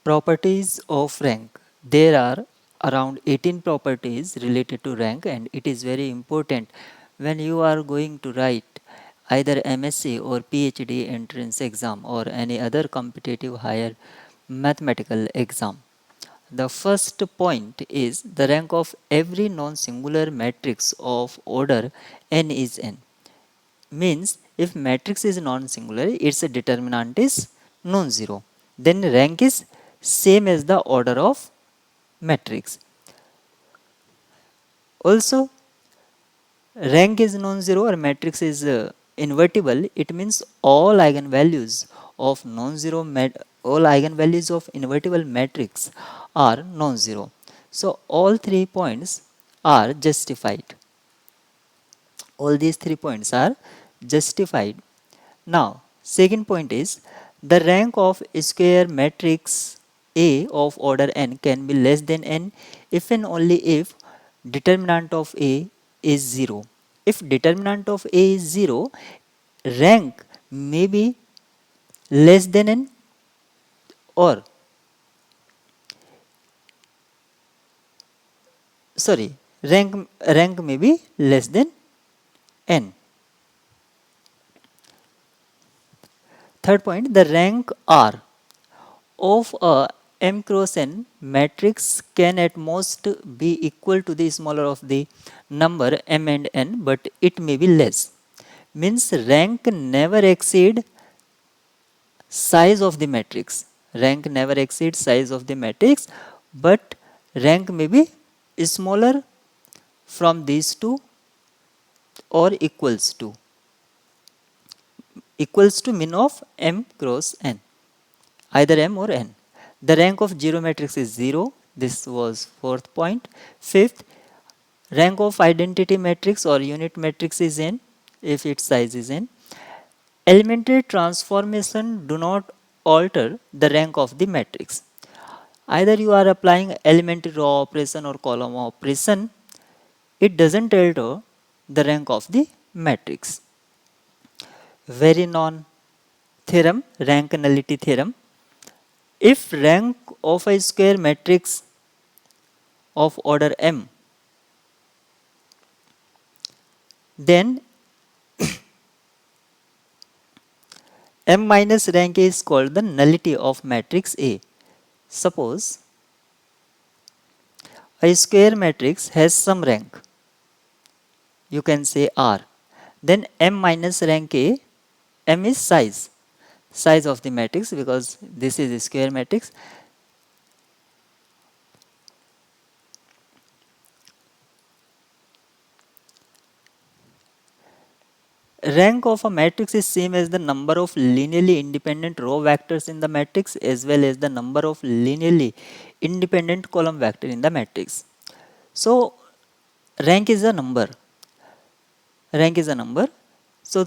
Properties of rank. There are around 18 properties related to rank, and it is very important when you are going to write either MSc or PhD entrance exam or any other competitive higher mathematical exam. The first point is the rank of every non-singular matrix of order n is n. Means if matrix is non-singular, its determinant is non-zero. Then rank is same as the order of matrix. Also, rank is non-zero or matrix is invertible. It means all eigenvalues of non-zero all eigenvalues of invertible matrix are non-zero. So all 3 points are justified. All these 3 points are justified. Now, second point is the rank of square matrix A of order n can be less than n if and only if determinant of A is 0. If determinant of A is 0, rank may be less than n, or sorry, rank may be less than n. Third point, the rank R of a m cross n matrix can at most be equal to the smaller of the number m and n, but it may be less. Means rank never exceed size of the matrix. Rank never exceeds size of the matrix, but rank may be smaller from these two or equals to min of m cross n, either m or n. The rank of zero matrix is 0. This was fourth point. Fifth, rank of identity matrix or unit matrix is n if its size is n. Elementary transformation do not alter the rank of the matrix. Either you are applying elementary row operation or column operation, it doesn't alter the rank of the matrix. Vernon theorem, rank nullity theorem. If rank of a square matrix of order m, then m minus rank is called the nullity of matrix A. Suppose a square matrix has some rank, you can say R. Then m minus rank A, m is size of the matrix, because this is a square matrix. Rank of a matrix is same as the number of linearly independent row vectors in the matrix as well as the number of linearly independent column vector in the matrix. So rank is a number. Rank is a number. So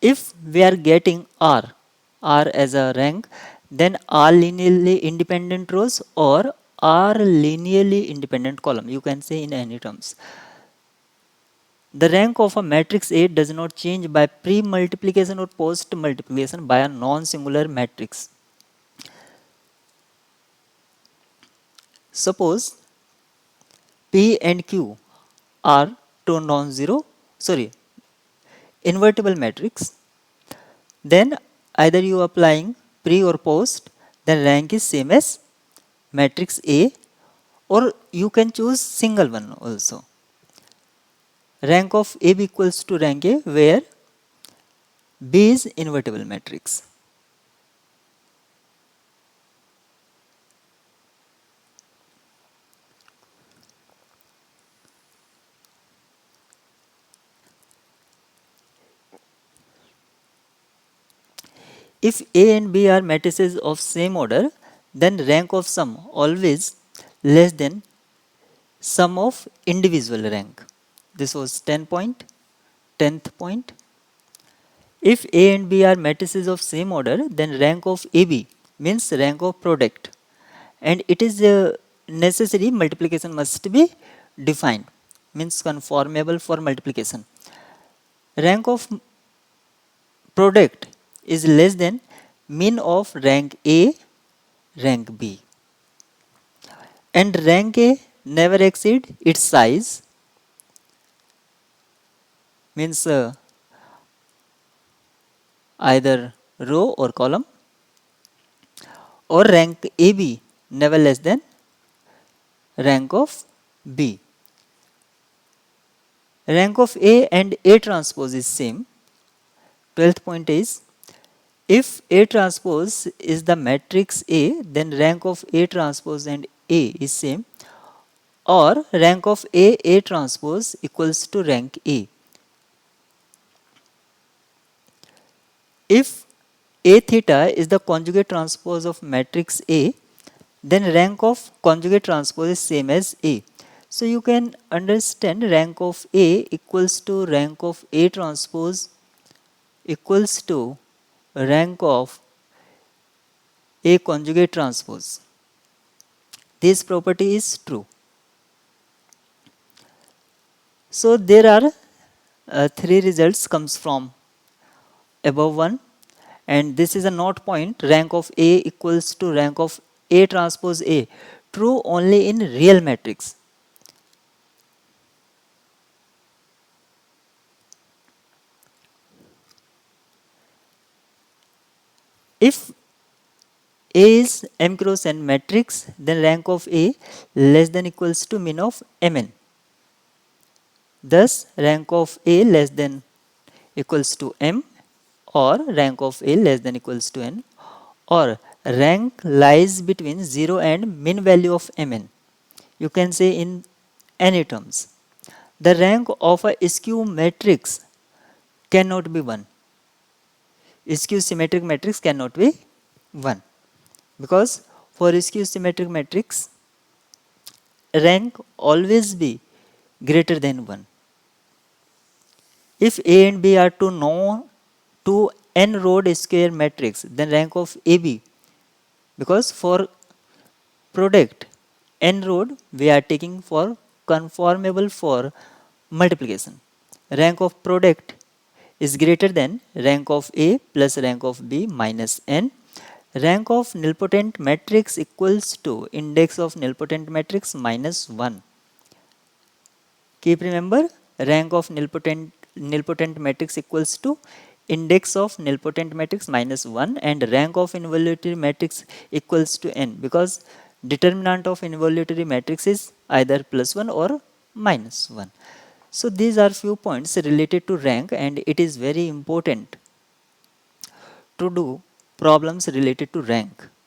if we are getting R as a rank, then R linearly independent rows or R linearly independent column, you can say in any terms. The rank of a matrix A does not change by pre-multiplication or post-multiplication by a non-singular matrix. Suppose P and Q are two invertible matrix. Then either you applying pre or post, then rank is same as matrix A, or you can choose single one also. Rank of AB equals to rank A, where B is invertible matrix. If A and B are matrices of same order, then rank of sum always less than sum of individual rank. This was 10th point. If A and B are matrices of same order, then rank of AB means rank of product, and it is necessary multiplication must be defined, means conformable for multiplication. Rank of product is less than min of rank A, rank B. And rank A never exceed its size, means either row or column, or rank AB never less than rank of B. Rank of A and A transpose is same. 12th point is, if A transpose is the matrix A, then rank of A transpose and A is same, or rank of A transpose equals to rank A. If A theta is the conjugate transpose of matrix A, then rank of conjugate transpose is same as A. So you can understand rank of A equals to rank of A transpose equals to rank of A conjugate transpose. This property is true. So there are three results comes from above one, and this is a not point. Rank of A equals to rank of A transpose A, true only in real matrix. If A is M cross N matrix, then rank of A less than equals to min of Mn. Thus rank of A less than equals to M, or rank of A less than equals to N, or rank lies between 0 and min value of Mn. You can say in any terms. The rank of a skew matrix cannot be 1. Skew symmetric matrix cannot be 1, because for skew symmetric matrix rank always be greater than 1. If A and B are two n road square matrix, then rank of AB, because for product n road we are taking for conformable for multiplication. Rank of product is greater than rank of A plus rank of B minus n. Rank of nilpotent matrix equals to index of nilpotent matrix minus 1. Keep remember, rank of nilpotent matrix equals to index of nilpotent matrix minus 1, and rank of involutory matrix equals to n, because determinant of involutory matrix is either plus 1 or minus 1. So these are few points related to rank, and it is very important to do problems related to rank.